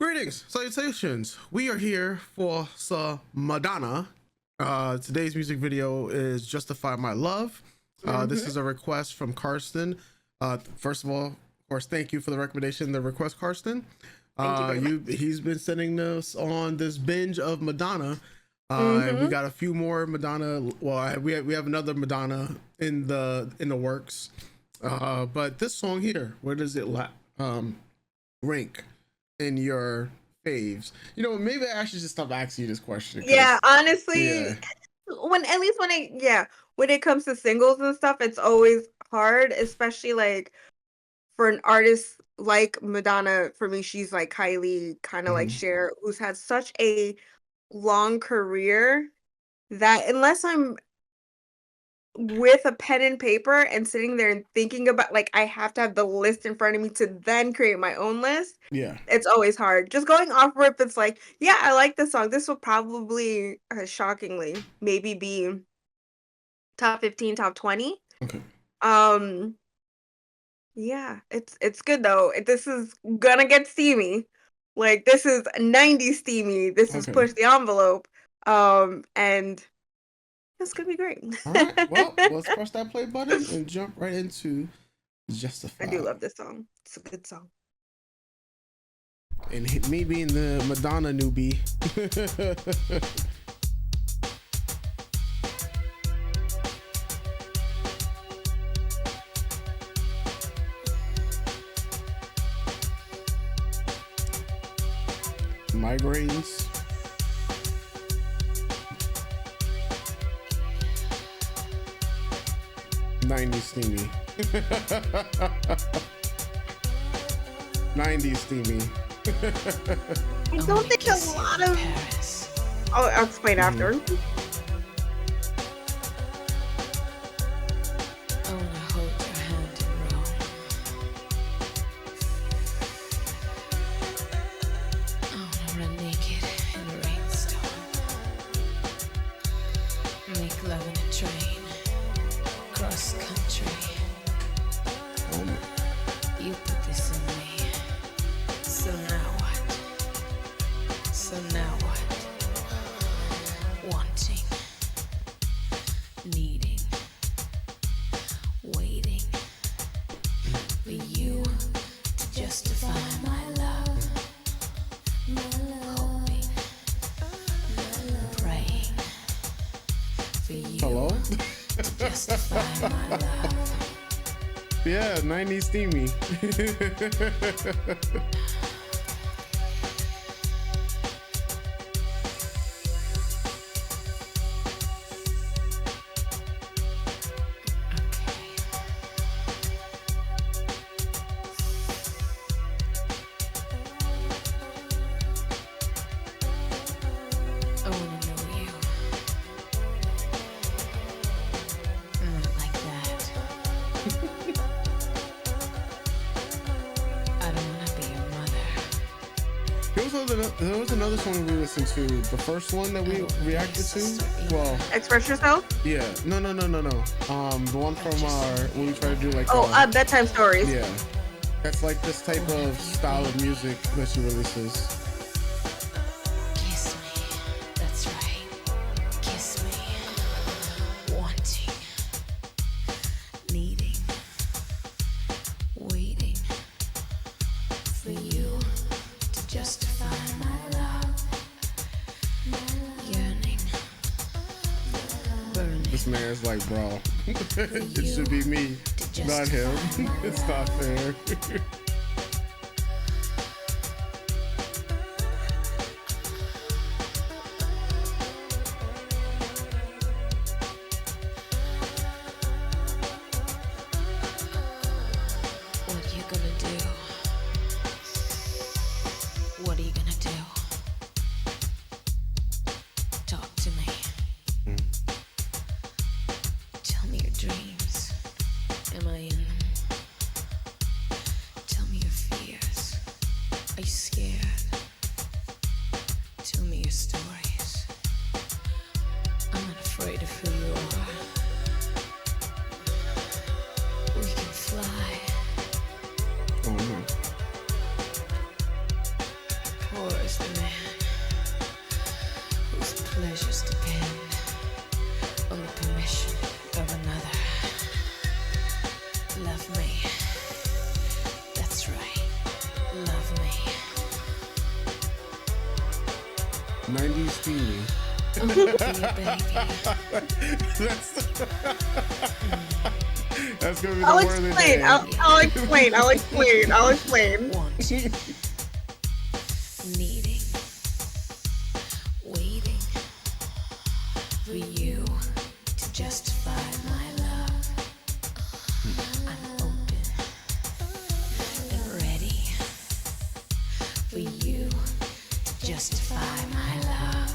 Greetings, salutations. We are here for Madonna. Today's music video is Justify My Love. This is a request from Karsten. First of all, of course, thank you for the recommendation, the request, Karsten. He's been sending us on this binge of Madonna. And we got a few more Madonna. Well, we have another Madonna in the works. But this song here, where does it rank in your faves? You know, maybe I should just stop asking you this question. Yeah, honestly, when it comes to singles and stuff, it's always hard, especially like for an artist like Madonna. For me, she's like Kylie, kind of like Cher, who's had such a long career that unless I'm with a pen and paper and sitting there and thinking about, like, I have to have the list in front of me to then create my own list. Yeah, it's always hard. Just going off rip, it's like, yeah, I like this song. This will probably, shockingly, maybe be top 15, top 20. Okay. Yeah, it's good though. This is gonna get steamy. Like, this is 90s steamy. This is push the envelope. And it's gonna be great. All right. Well, let's press that play button and jump right into Justify. I do love this song. It's a good song. And me being the Madonna newbie. Migraines. '90s steamy. '90s steamy. I don't think a lot of. I'll explain after. Make love in a train, cross country. You put this in me. So now what? Wanting, needing, waiting for you to justify my love. Hoping, praying for you to justify my love. Yeah, 90s steamy. I wanna know you. Not like that. I don't wanna be your mother. There was another song we listened to. The first one that we reacted to. Well, Express Yourself? yeah. No. The one from when we tried to do like. Bedtime Stories. Yeah. That's like this type of style of music that she releases. Kiss me. That's right. Kiss me. Wanting. Needing. Waiting. For you to justify my love. Yearning. Burning. This man's like, bro, it should be me, not him. It's not fair. What you gonna do? What are you gonna do? Talk to me. Tell me your dreams. Am I in them? Tell Poor is the man whose pleasures depend on the permission of another. Love me. That's right. Love me. 90s steamy. Be a baby. That's gonna be the I'll word of the explain. day. I'll explain. Wanting, needing, waiting for you to justify my love. I'm open and ready for you to justify my love.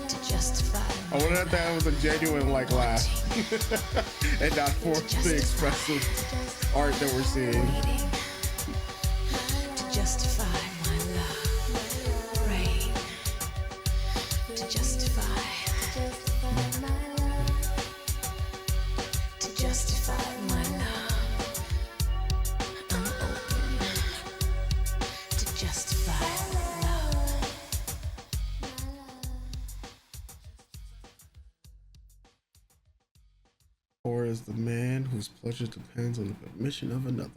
To justify I wonder if that was a genuine like laugh and not for the expressive art that we're seeing. waiting to justify my love. Praying to justify. To justify my love. I'm open to justify love. Or is the man whose pleasure depends on the permission of another.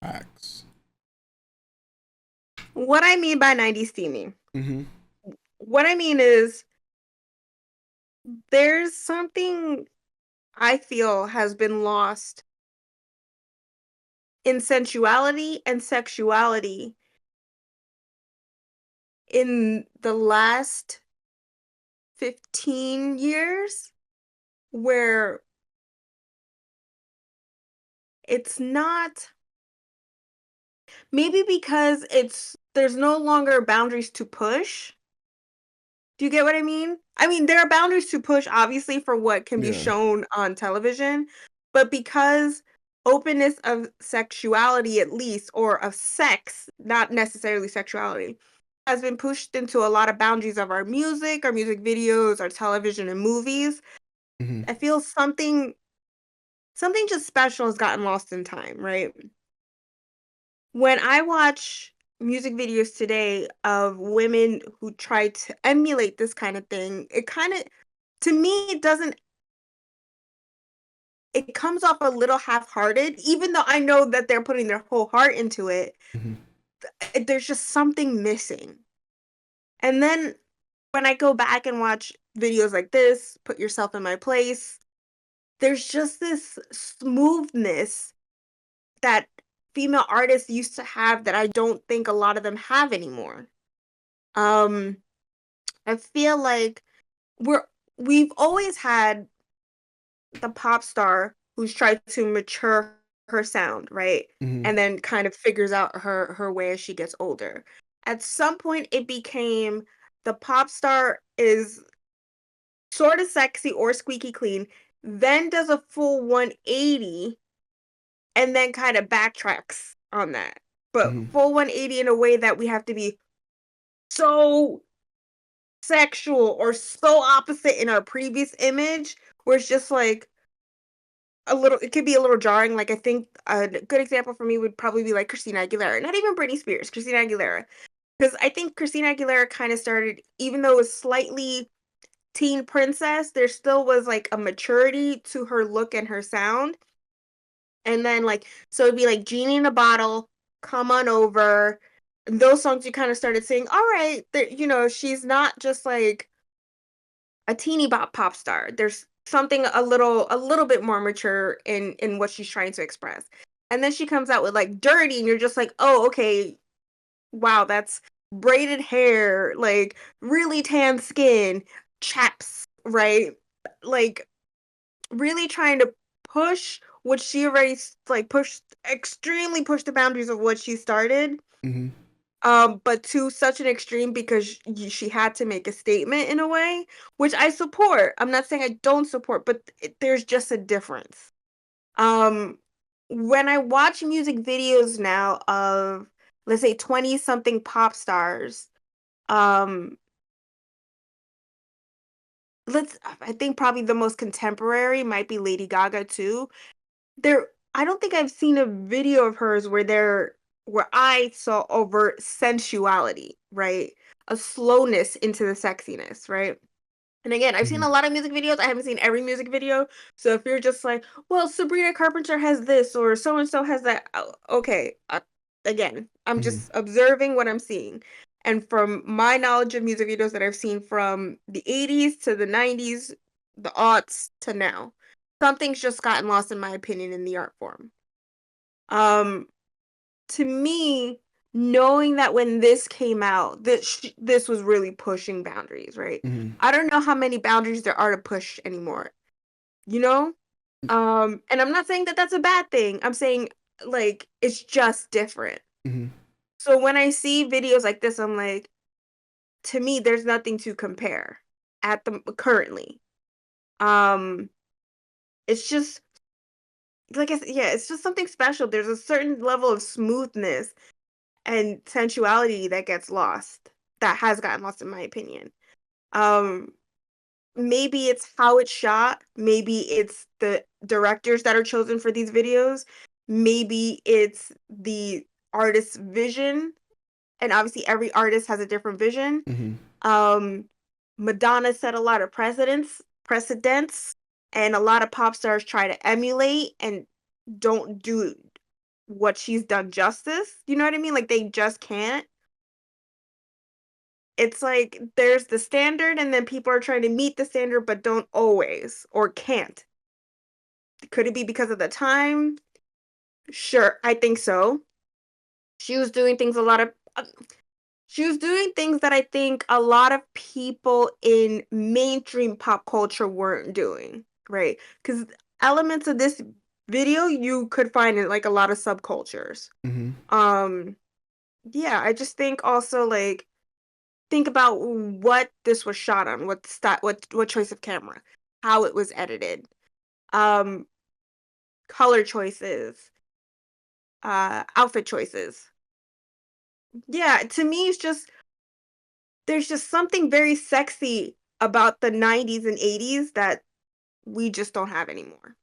Facts. What I mean by 90s steamy. Mm-hmm. What I mean is there's something I feel has been lost in sensuality and sexuality in the last 15 years, where it's not, maybe because there's no longer boundaries to push. Do you get what I mean? I mean, there are boundaries to push, obviously, for what can be Yeah. shown on television, but because openness of sexuality, at least, or of sex, not necessarily sexuality, has been pushed into a lot of boundaries of our music videos, our television and movies. Mm-hmm. I feel something just special has gotten lost in time, right? When I watch music videos today of women who try to emulate this kind of thing, it kind of, to me, it comes off a little half-hearted, even though I know that they're putting their whole heart into it. Mm-hmm. There's just something missing. And then when I go back and watch videos like this, Put Yourself in My Place, there's just this smoothness that female artists used to have that I don't think a lot of them have anymore. I feel like we've always had the pop star who's tried to mature her sound, right? Mm-hmm. And then kind of figures out her way as she gets older. At some point it became the pop star is sort of sexy or squeaky clean, then does a full 180 and then kind of backtracks on that. But Mm-hmm. full 180 in a way that we have to be so sexual or so opposite in our previous image, where it's just like it could be a little jarring. Like, I think a good example for me would probably be like Christina Aguilera, not even Britney Spears, Christina Aguilera. Because I think Christina Aguilera kind of started, even though it was slightly teen princess, there still was like a maturity to her look and her sound. And then so it'd be like Genie in a Bottle, Come On Over. And those songs you kind of started saying, all right, she's not just like a teeny bop pop star. There's something a little bit more mature in what she's trying to express. And then she comes out with like Dirty, and you're just like, oh, okay, wow, that's braided hair, like really tan skin, chaps, right? Like really trying to push what she already extremely pushed the boundaries of what she started. Mm-hmm. But to such an extreme because she had to make a statement in a way, which I support. I'm not saying I don't support, but there's just a difference. When I watch music videos now of, let's say, 20-something pop stars, I think probably the most contemporary might be Lady Gaga too. I don't think I've seen a video of hers where they're where I saw overt sensuality, right? A slowness into the sexiness, right? And again, I've seen a lot of music videos. I haven't seen every music video. So if you're just like, well, Sabrina Carpenter has this or so and so has that, okay. Again, I'm just observing what I'm seeing. And from my knowledge of music videos that I've seen from the 80s to the 90s, the aughts to now, something's just gotten lost, in my opinion, in the art form. To me, knowing that when this came out, this was really pushing boundaries, right? I don't know how many boundaries there are to push anymore, you know? And I'm not saying that that's a bad thing. I'm saying, like, it's just different. So when I see videos like this, I'm like, to me, there's nothing to compare at the currently. It's just like I said, yeah, it's just something special. There's a certain level of smoothness and sensuality that gets lost, that has gotten lost, in my opinion. Um, Maybe it's how it's shot, maybe it's the directors that are chosen for these videos, maybe it's the artist's vision, and obviously every artist has a different vision. Um, Madonna set a lot of precedents, and a lot of pop stars try to emulate and don't do what she's done justice. You know what I mean? Like, they just can't. It's like there's the standard, and then people are trying to meet the standard but don't always or can't. Could it be because of the time? Sure, I think so. She was doing things a lot of she was doing things that I think a lot of people in mainstream pop culture weren't doing, right? Because elements of this video you could find in like a lot of subcultures. Yeah, I just think also, like, think about what this was shot on, what choice of camera, how it was edited, um, color choices, outfit choices. Yeah, to me, it's just there's just something very sexy about the 90s and 80s that we just don't have anymore.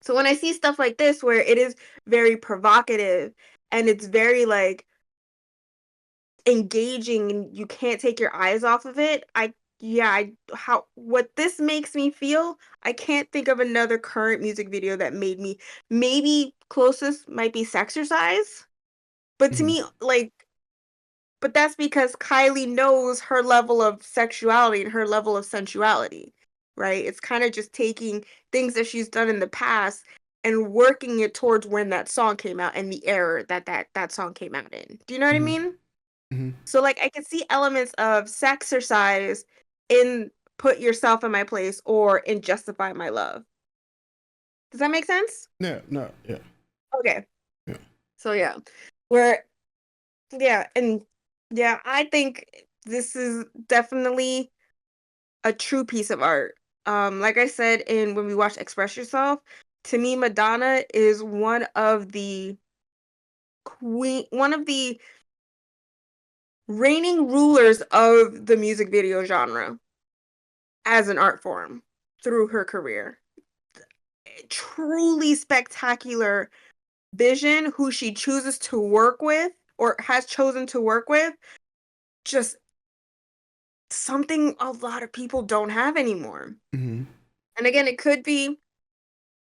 So when I see stuff like this where it is very provocative and it's very like engaging and you can't take your eyes off of it, how what this makes me feel, I can't think of another current music video that made me, maybe closest might be Sexercise, but to me, like, but that's because Kylie knows her level of sexuality and her level of sensuality, right? It's kind of just taking things that she's done in the past and working it towards when that song came out and the era that song came out in. Do you know what I mean? So, like, I can see elements of Sexercise in Put Yourself in My Place or in Justify My Love. Does that make sense? Yeah, no, yeah. Okay. Yeah. So, yeah. Where, yeah, and yeah, I think this is definitely a true piece of art. Like I said when we watched Express Yourself, to me, Madonna is one of the reigning rulers of the music video genre as an art form through her career. Truly spectacular vision, who she chooses to work with or has chosen to work with, just something a lot of people don't have anymore. And again, it could be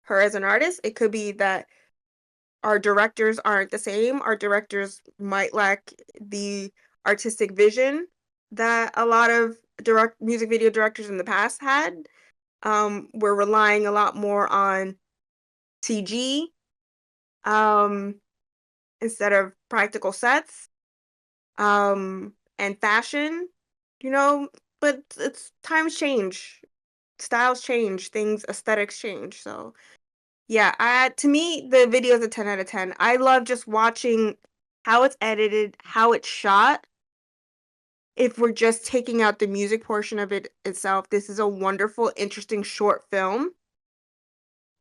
her as an artist, it could be that our directors aren't the same. Our directors might lack the artistic vision that a lot of direct music video directors in the past had. We're relying a lot more on CG um, instead of practical sets and fashion, you know. But it's times change, styles change, aesthetics change. So yeah, to me, the video is a 10 out of 10. I love just watching how it's edited, how it's shot. If we're just taking out the music portion of it itself, this is a wonderful, interesting short film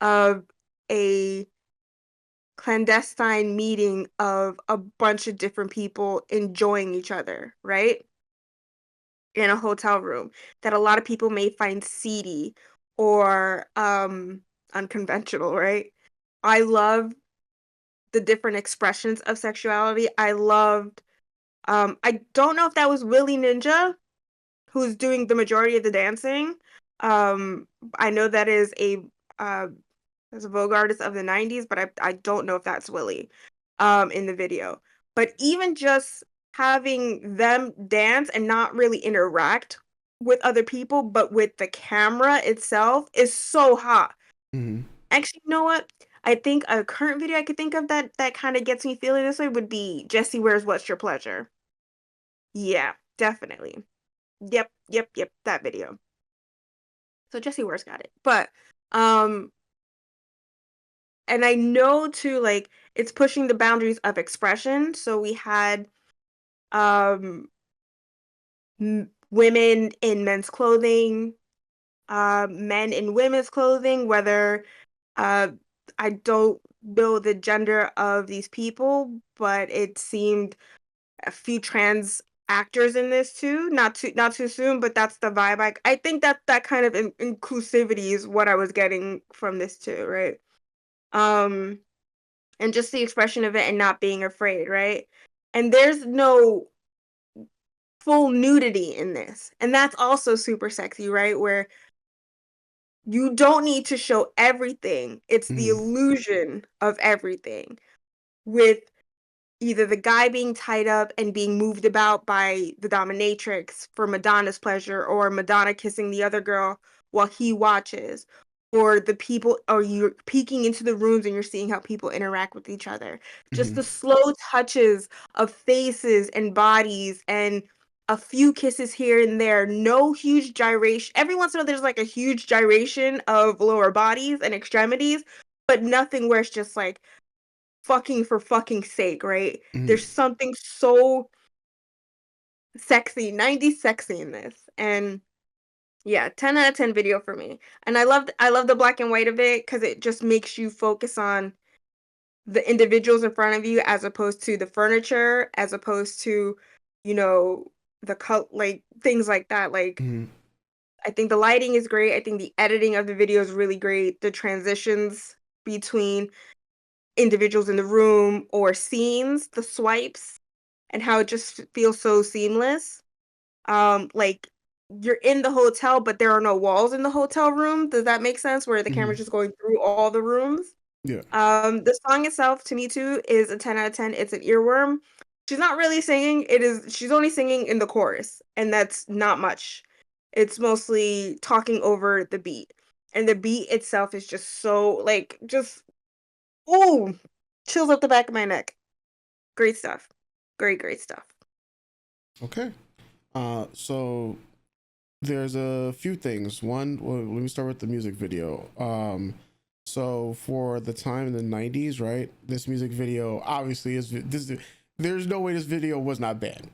of a clandestine meeting of a bunch of different people enjoying each other, right? In a hotel room that a lot of people may find seedy or unconventional, right? I love the different expressions of sexuality. I loved I don't know if that was Willie Ninja who's doing the majority of the dancing. I know that is uh as a Vogue artist of the 90s, but I don't know if that's Willie in the video. But even just having them dance and not really interact with other people, but with the camera itself is so hot. Mm-hmm. Actually, you know what? I think a current video I could think of that kind of gets me feeling this way would be Jessie Ware's What's Your Pleasure? Yeah, definitely. Yep, that video. So Jessie Ware's got it. But um and I know too, like, it's pushing the boundaries of expression. So we had um women in men's clothing, men in women's clothing, whether uh I don't know the gender of these people, but it seemed a few trans actors in this too. Not too soon, but that's the vibe. I think that kind of inclusivity is what I was getting from this too, right? Um and just the expression of it and not being afraid, right? And there's no full nudity in this. And that's also super sexy, right? Where you don't need to show everything. It's the Mm-hmm. illusion of everything with either the guy being tied up and being moved about by the dominatrix for Madonna's pleasure, or Madonna kissing the other girl while he watches, or the people, or you're peeking into the rooms and you're seeing how people interact with each other. Just Mm-hmm. the slow touches of faces and bodies and a few kisses here and there, no huge gyration. Every once in a while, there's like a huge gyration of lower bodies and extremities, but nothing where it's just like, fucking for fucking sake, right? Mm-hmm. There's something so sexy, 90s sexy in this. And yeah, 10 out of 10 video for me. And I love the black and white of it because it just makes you focus on the individuals in front of you as opposed to the furniture, as opposed to, you know, the like things like that. Like, Mm-hmm. I think the lighting is great. I think the editing of the video is really great. The transitions between individuals in the room or scenes, the swipes, and how it just feels so seamless. Like, you're in the hotel, but there are no walls in the hotel room. Does that make sense? Where the Mm-hmm. camera's just going through all the rooms. Yeah. The song itself to me too is a 10 out of 10. It's an earworm. She's not really singing. She's only singing in the chorus, and that's not much. It's mostly talking over the beat. And the beat itself is just so like just ooh, chills up the back of my neck. Great stuff. Great stuff. Okay. So there's a few things. One, well, let me start with the music video. So for the time in the 90s, right? This music video obviously is this. There's no way this video was not banned.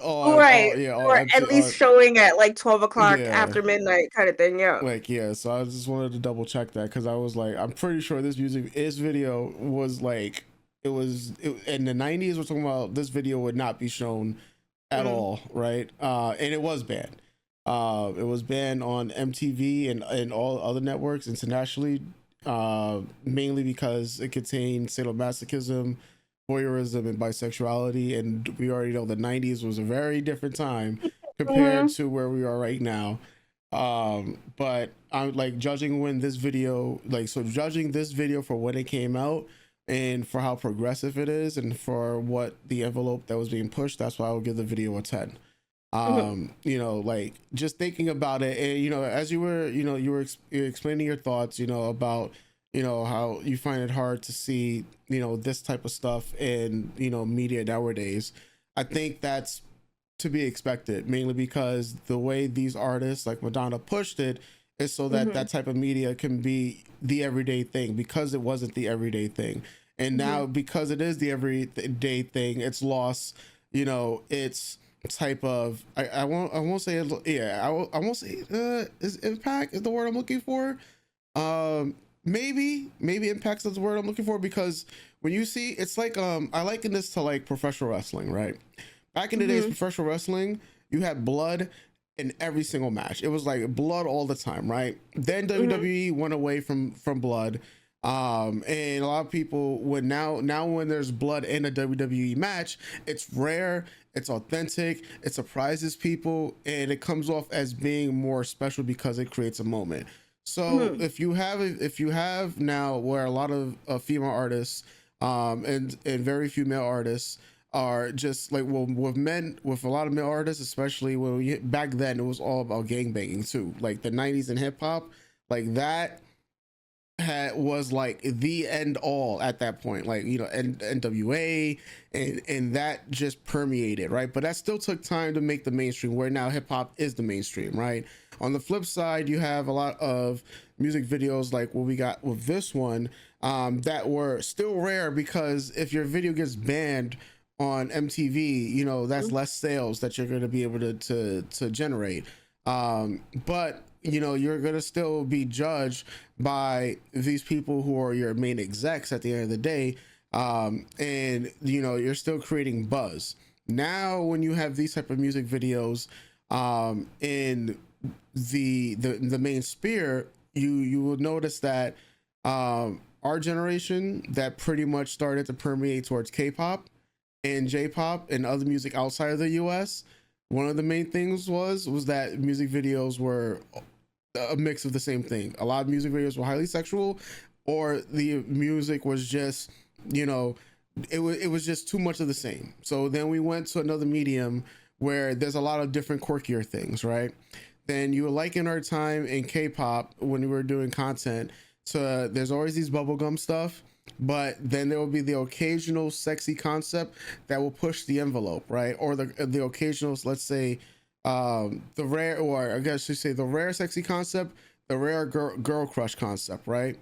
Right. Yeah, Or at least showing at like 12 o'clock yeah. after midnight kind of thing. Yeah. Like, yeah, so I just wanted to double check that because I was like, I'm pretty sure this video was like, in the 90s. We're talking about this video would not be shown at all, right? And it was banned. It was banned on MTV and all other networks internationally, mainly because it contained sadomasochism, voyeurism, and bisexuality. And we already know the 90s was a very different time compared to where we are right now. But I'm like judging this video for when it came out and for how progressive it is and for what the envelope that was being pushed. That's why I would give the video a 10. You know, like just thinking about it, and you know, as you were explaining your thoughts, you know, about, you know, how you find it hard to see, you know, this type of stuff in, you know, media nowadays. I think that's to be expected, mainly because the way these artists like Madonna pushed it is so that that type of media can be the everyday thing, because it wasn't the everyday thing. And now because it is the everyday thing, it's lost, you know, its type of, I won't say it, yeah, I won't say is impact is the word I'm looking for. Maybe impacts is the word I'm looking for, because when you see, it's like I liken this to like professional wrestling, right? Back in the days, professional wrestling, you had blood in every single match. It was like blood all the time, right? Then WWE went away from blood. And a lot of people, when there's blood in a WWE match, it's rare, it's authentic, it surprises people, and it comes off as being more special because it creates a moment. So if you have now where a lot of female artists and very few male artists are just like, well, with a lot of male artists, especially back then it was all about gangbanging too, like the 90s and hip hop, like that was like the end all at that point, like, you know, NWA, and that just permeated, right? But that still took time to make the mainstream, where now hip hop is the mainstream, right? On the flip side, you have a lot of music videos like what we got with this one, that were still rare, because if your video gets banned on MTV, you know, that's less sales that you're going to be able to generate. But you know, you're going to still be judged by these people who are your main execs at the end of the day. And you know, you're still creating buzz. Now when you have these type of music videos in the main sphere, you will notice that our generation, that pretty much started to permeate towards K-pop and J-pop and other music outside of the US. One of the main things was that music videos were a mix of the same thing. A lot of music videos were highly sexual, or the music was just, you know, it was just too much of the same. So then we went to another medium where there's a lot of different quirkier things, right? Then you liken our time in K-pop when we were doing content. So there's always these bubblegum stuff, but then there will be the occasional sexy concept that will push the envelope, right? Or the occasional, let's say, the rare, or I guess you say the rare sexy concept, the rare girl crush concept, right?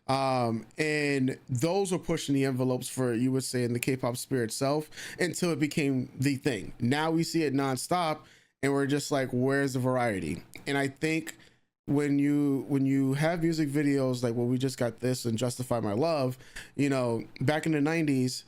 And those were pushing the envelopes for, you would say, in the K-pop sphere itself, until it became the thing. Now we see it nonstop, and we're just like, where's the variety? And I think when you have music videos like, well, we just got this and Justify My Love, you know, back in the 90s,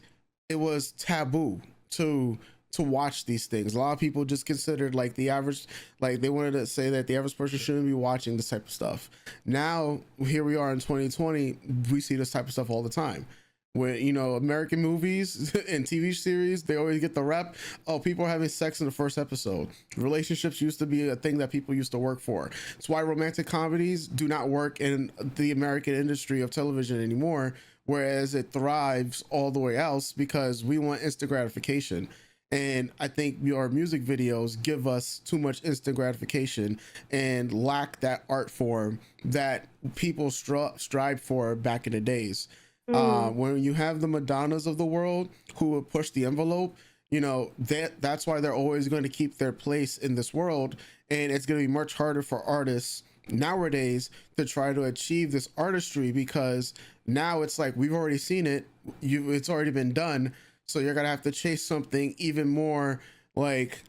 it was taboo to watch these things. A lot of people just considered, like, the average, like, they wanted to say that the average person shouldn't be watching this type of stuff. Now here we are in 2020, we see this type of stuff all the time. When, you know, American movies and TV series, they always get the rep, oh, people are having sex in the first episode. Relationships used to be a thing that people used to work for. It's why romantic comedies do not work in the American industry of television anymore, whereas it thrives all the way else, because we want instant gratification. And I think our music videos give us too much instant gratification and lack that art form that people strive for back in the days. When you have the Madonnas of the world who will push the envelope, you know, that's why they're always going to keep their place in this world. And it's going to be much harder for artists nowadays to try to achieve this artistry, because now it's like, we've already seen it, it's already been done. So you're gonna have to chase something even more, like,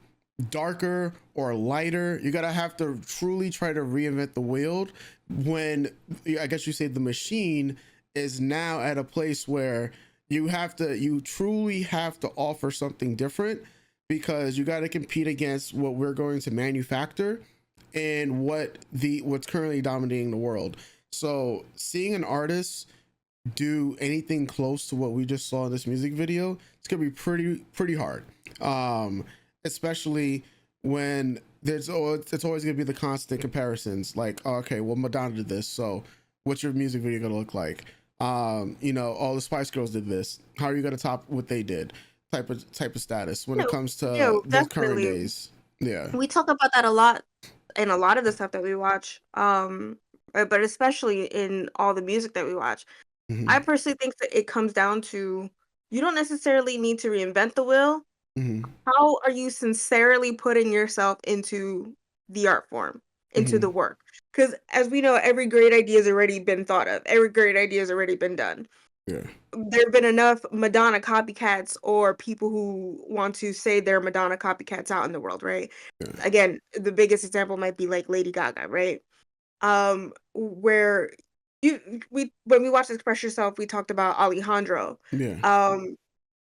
darker or lighter. You gotta have to truly try to reinvent the wheel, when I guess you say the machine is now at a place where you truly have to offer something different, because you got to compete against what we're going to manufacture and what's currently dominating the world. So seeing an artist do anything close to what we just saw in this music video, it's gonna be pretty hard, especially when it's always gonna be the constant comparisons, like, oh, okay, well, Madonna did this, so what's your music video gonna look like? You know, all the Spice Girls did this, how are you gonna top what they did, type of status when it comes to the current days. Yeah, we talk about that a lot in a lot of the stuff that we watch, but especially in all the music that we watch. I personally think that it comes down to, you don't necessarily need to reinvent the wheel. How are you sincerely putting yourself into the art form, into the work? Because as we know, every great idea has already been thought of. Every great idea has already been done. Yeah. There have been enough Madonna copycats, or people who want to say they're Madonna copycats, out in the world, right? Yeah. Again, the biggest example might be like Lady Gaga, right? Where when we watched Express Yourself, we talked about Alejandro. Yeah.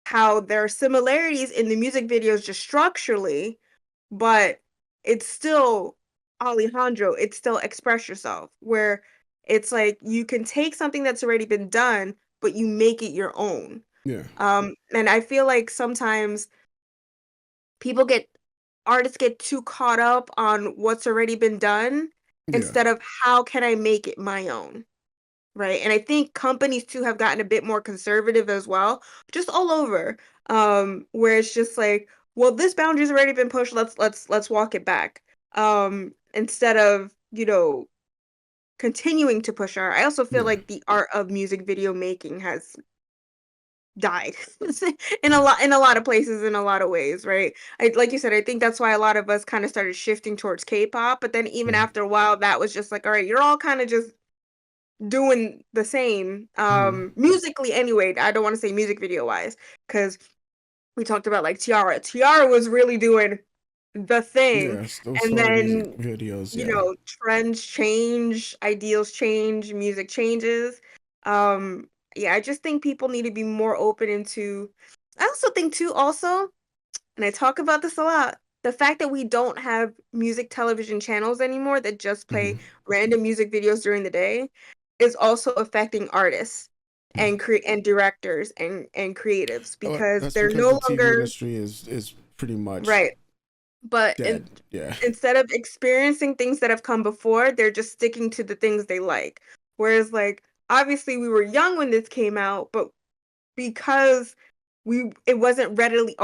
How there are similarities in the music videos just structurally, but it's still Alejandro, it's still Express Yourself, where It's like you can take something that's already been done, but you make it your own. Yeah. And I feel like sometimes people get artists get too caught up on what's already been done Yeah. instead of how can I make it my own, right? And I think companies too have gotten a bit more conservative as well, just all over. Where it's just like, well, this boundary's already been pushed. Let's walk it back. Instead of, continuing to push art. I also feel Yeah. like the art of music video making has died in a lot of places, in a lot of ways, right? Like you said, I think that's why a lot of us kind of started shifting towards K-pop, but then even Mhm. after a while that was just like, all right, you're all kind of just doing the same Mhm. musically anyway. I don't want to say music video wise, because we talked about like Tiara was really doing the thing, Yes, those and story music then videos. Yeah. trends change, ideals change, music changes. um yeah, I just think people need to be more open into. I also think too, also, and I talk about this a lot, the fact that we don't have music television channels anymore that just play Mhm. random music videos during the day is also affecting artists Yeah. and directors and creatives, Oh, because that's they're because the no TV longer industry is pretty much right. But dead. Yeah. instead of experiencing things that have come before, they're just sticking to the things they like. Whereas, like, obviously we were young when this came out, but because it wasn't readily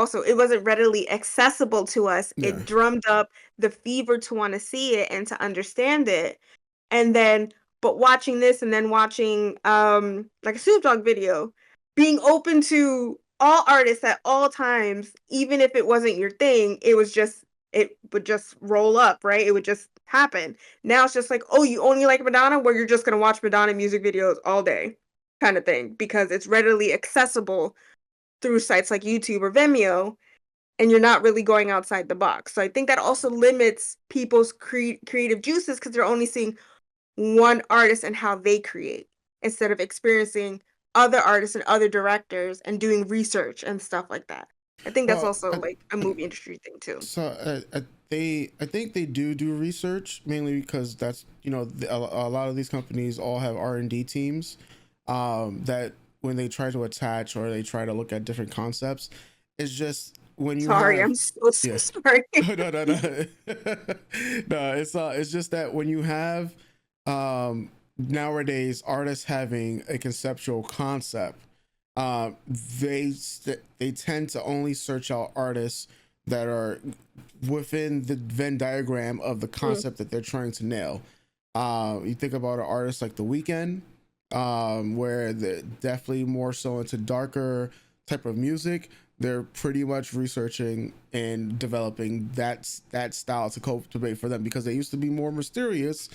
accessible to us, Yeah. it drummed up the fever to want to see it and to understand it. And then, but watching this and then watching like a Snoop Dogg video, being open to all artists at all times, even if it wasn't your thing, it would just roll up, right? It would just happen. Now it's just like, oh, you only like Madonna, where you're just gonna watch Madonna music videos all day, kind of thing, because it's readily accessible through sites like YouTube or Vimeo, and you're not really going outside the box. So I think that also limits people's creative juices, because they're only seeing one artist and how they create, instead of experiencing other artists and other directors and doing research and stuff like that. I think that's Well, also like a movie industry thing too. so I think they do research mainly because that's a lot of these companies all have R&D teams that when they try to attach or they try to look at different concepts, it's just when you Sorry, have I'm so yeah. sorry. No. No, it's just that when you have nowadays artists having a conceptual concept, uh, they tend to only search out artists that are within the Venn diagram of the Mm, concept that they're trying to nail. You think about an artist like The Weeknd, where they're definitely more so into darker type of music. They're pretty much researching and developing that style to cultivate for them, because they used to be more mysterious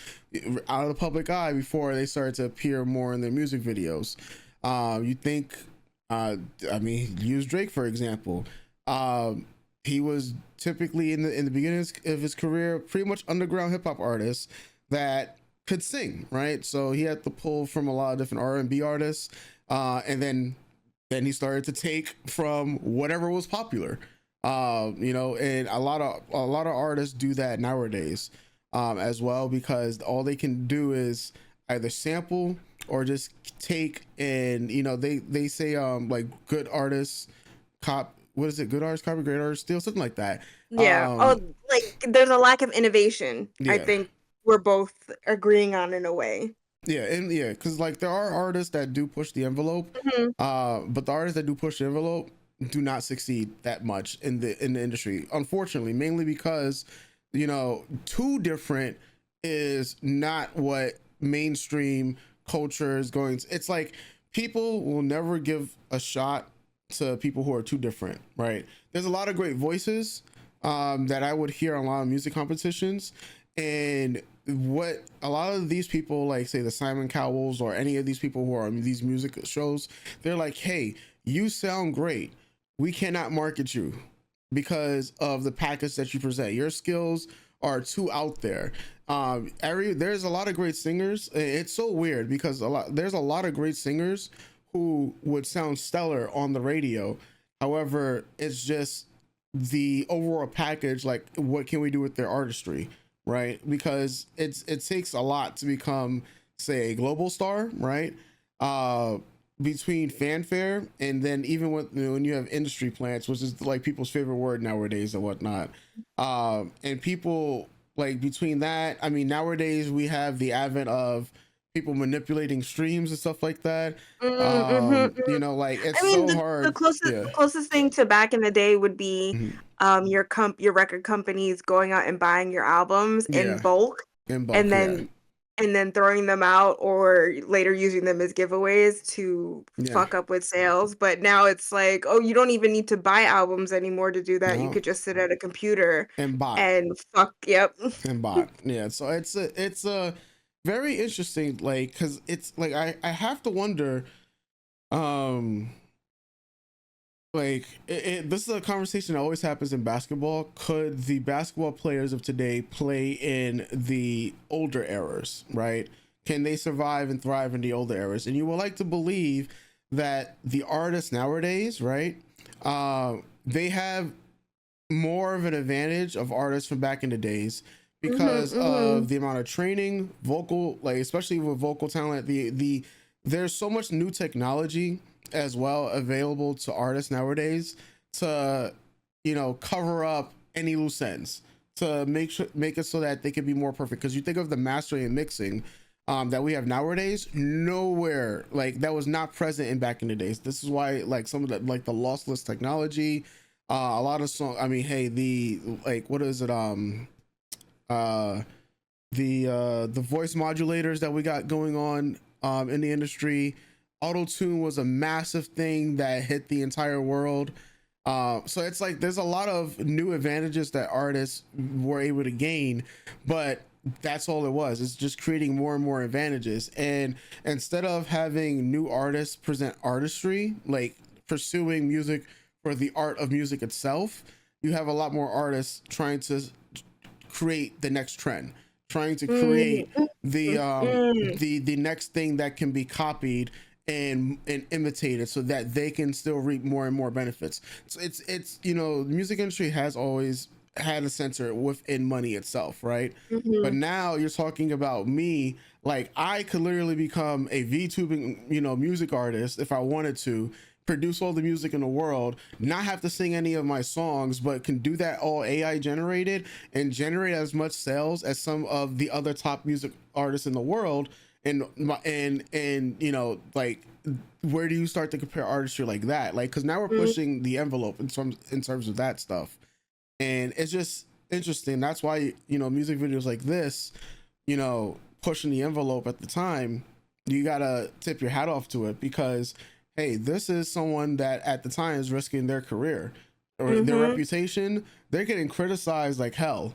out of the public eye before they started to appear more in their music videos. You think, I mean, use Drake for example. Um, he was typically in the beginning of his career pretty much underground hip hop artist that could sing, right? So he had to pull from a lot of different R&B artists, and then he started to take from whatever was popular. And a lot of artists do that nowadays, as well, because all they can do is either sample or just take, and they say like good artists cop what is it, good artists copy, great artists steal, something like that. yeah. Oh, um like there's a lack of innovation. I yeah. think we're both agreeing on, in a way. Yeah, and yeah, because like there are artists that do push the envelope, Mhm. but the artists that do push the envelope do not succeed that much in the industry, unfortunately, mainly because too different is not what mainstream culture is going to. It's like people will never give a shot to people who are too different, right? There's a lot of great voices that I would hear on a lot of music competitions, and what a lot of these people, like say the Simon Cowells or any of these people who are on these music shows, they're like, hey, you sound great, we cannot market you because of the package that you present. Your skills are too out there. There's a lot of great singers. It's so weird because there's a lot of great singers who would sound stellar on the radio. However, it's just the overall package, like what can we do with their artistry, right? Because it takes a lot to become say a global star, right? Between fanfare and then even when you have industry plants, which is like people's favorite word nowadays and whatnot, and people like between that, I mean, nowadays we have the advent of people manipulating streams and stuff like that. You know, like it's I mean, so the hard. closest Yeah. the closest thing to back in the day would be Mhm. your record companies going out and buying your albums in Yeah. bulk In bulk. and Yeah. then throwing them out or later using them as giveaways to Yeah. fuck up with sales. But now it's like, oh, you don't even need to buy albums anymore to do that. You No. could just sit at a computer And bot. and fuck. Yep. And bot. Yeah. So it's a very interesting, like, because it's like I have to wonder, um like this is a conversation that always happens in basketball. Could the basketball players of today play in the older eras, right? Can they survive and thrive in the older eras? And you would like to believe that the artists nowadays, right, they have more of an advantage of artists from back in the days because of the amount of training, vocal, like especially with vocal talent, the there's so much new technology as well available to artists nowadays to, you know, cover up any loose ends, to make it so that they can be more perfect. Because you think of the mastering and mixing that we have nowadays, nowhere like that was not present in back in the days. This is why like some of the like the lossless technology, a lot of songs, I mean, hey, the like what is it, the voice modulators that we got going on in the industry. Auto tune was a massive thing that hit the entire world. So it's like there's a lot of new advantages that artists were able to gain, but that's all it was. It's just creating more and more advantages. And instead of having new artists present artistry, like pursuing music for the art of music itself, you have a lot more artists trying to create the next trend, trying to create the next thing that can be copied and imitated so that they can still reap more and more benefits. So it's you know, the music industry has always had a censor within money itself, right? But now you're talking about me, like I could literally become a VTubing, you know, music artist if I wanted to, produce all the music in the world, not have to sing any of my songs, but can do that all AI generated and generate as much sales as some of the other top music artists in the world. And you know, like, where do you start to compare artistry like that? Like, because now we're pushing the envelope in terms of that stuff, and it's just interesting. That's why, you know, music videos like this, you know, pushing the envelope at the time, you gotta tip your hat off to it, because hey, this is someone that at the time is risking their career or their reputation. They're getting criticized like hell,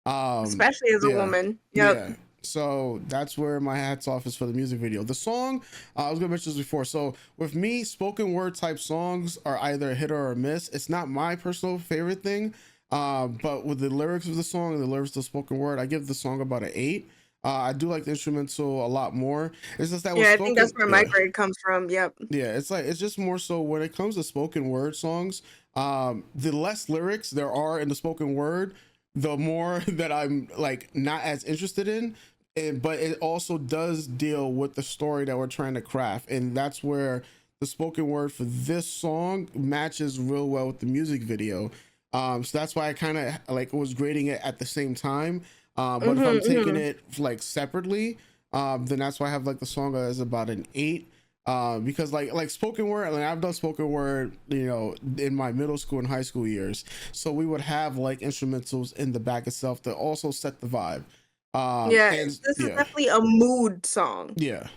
especially as a woman. Yep. Yeah. So that's where my hat's off is for the music video. The song, I was gonna mention this before. So with me, spoken word type songs are either a hit or a miss. It's not my personal favorite thing, but with the lyrics of the song and the lyrics of the spoken word, I give the song about an 8. I do like the instrumental a lot more. It's just that I think that's where my grade comes from. Yep. Yeah, it's like it's just more so when it comes to spoken word songs, the less lyrics there are in the spoken word, the more that I'm like not as interested in. But it also does deal with the story that we're trying to craft, and that's where the spoken word for this song matches real well with the music video. So that's why I kind of like was grading it at the same time. But if I'm taking it like separately, then that's why I have like the song as about an 8. Because like spoken word, like I've done spoken word, you know, in my middle school and high school years. So we would have like instrumentals in the back itself that also set the vibe. This is definitely a mood song. Yeah,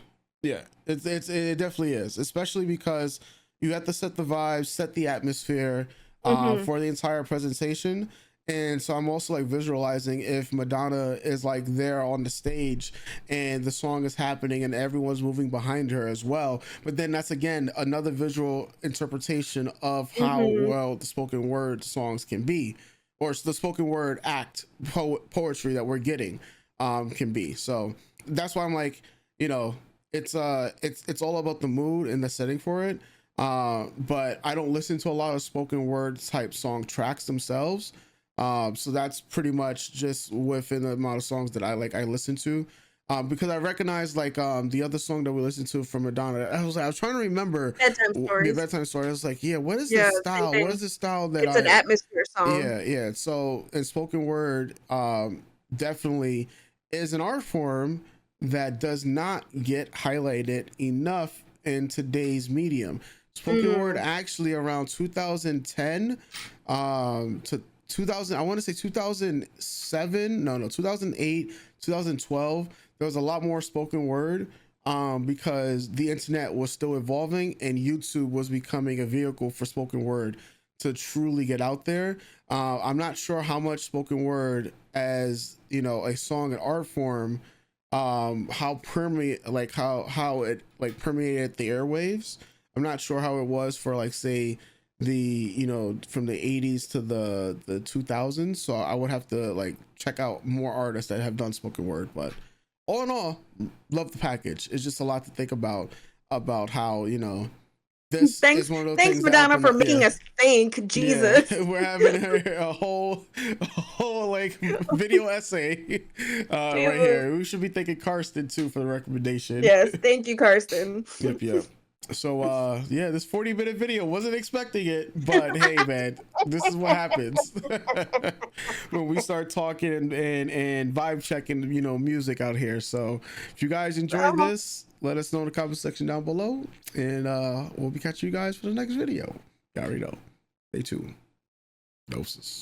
it definitely is, especially because you have to set the vibe, set the atmosphere for the entire presentation. And so I'm also like visualizing if Madonna is like there on the stage and the song is happening and everyone's moving behind her as well. But then that's again another visual interpretation of how well the spoken word songs can be, or the spoken word act poetry that we're getting can be. So that's why I'm like, you know, it's all about the mood and the setting for it. But I don't listen to a lot of spoken word type song tracks themselves. So that's pretty much just within the amount of songs that I listen to. because I recognized like the other song that we listened to from Madonna. I was trying to remember Bedtime the stories. bedtime story. I was like, yeah, what is Yeah, this same style? thing. What is this style that It's an atmosphere song. yeah. So in spoken word, definitely is an art form that does not get highlighted enough in today's medium. Spoken word actually around 2010 to 2000, I want to say 2007, no 2008, 2012, there was a lot more spoken word because the internet was still evolving and YouTube was becoming a vehicle for spoken word to truly get out there. I'm not sure how much spoken word as, you know, a song and art form, how permeate, like how it like permeated the airwaves. I'm not sure how it was for like say the, you know, from the 80s to the 2000s. So I would have to like check out more artists that have done spoken word. But all in all, love the package. It's just a lot to think about how, you know, this Thanks, is one of those thanks things that Madonna open for up, making us think. Jesus. yeah, we're having a whole like video essay right here. We should be thanking Karsten too for the recommendation. Yes, thank you, Karsten. Yep. So yeah, this 40-minute video, wasn't expecting it, but hey man, this is what happens when we start talking and vibe checking, you know, music out here. So if you guys enjoyed this, let us know in the comment section down below, and we'll be catching you guys for the next video. You already know. Stay tuned. Doses.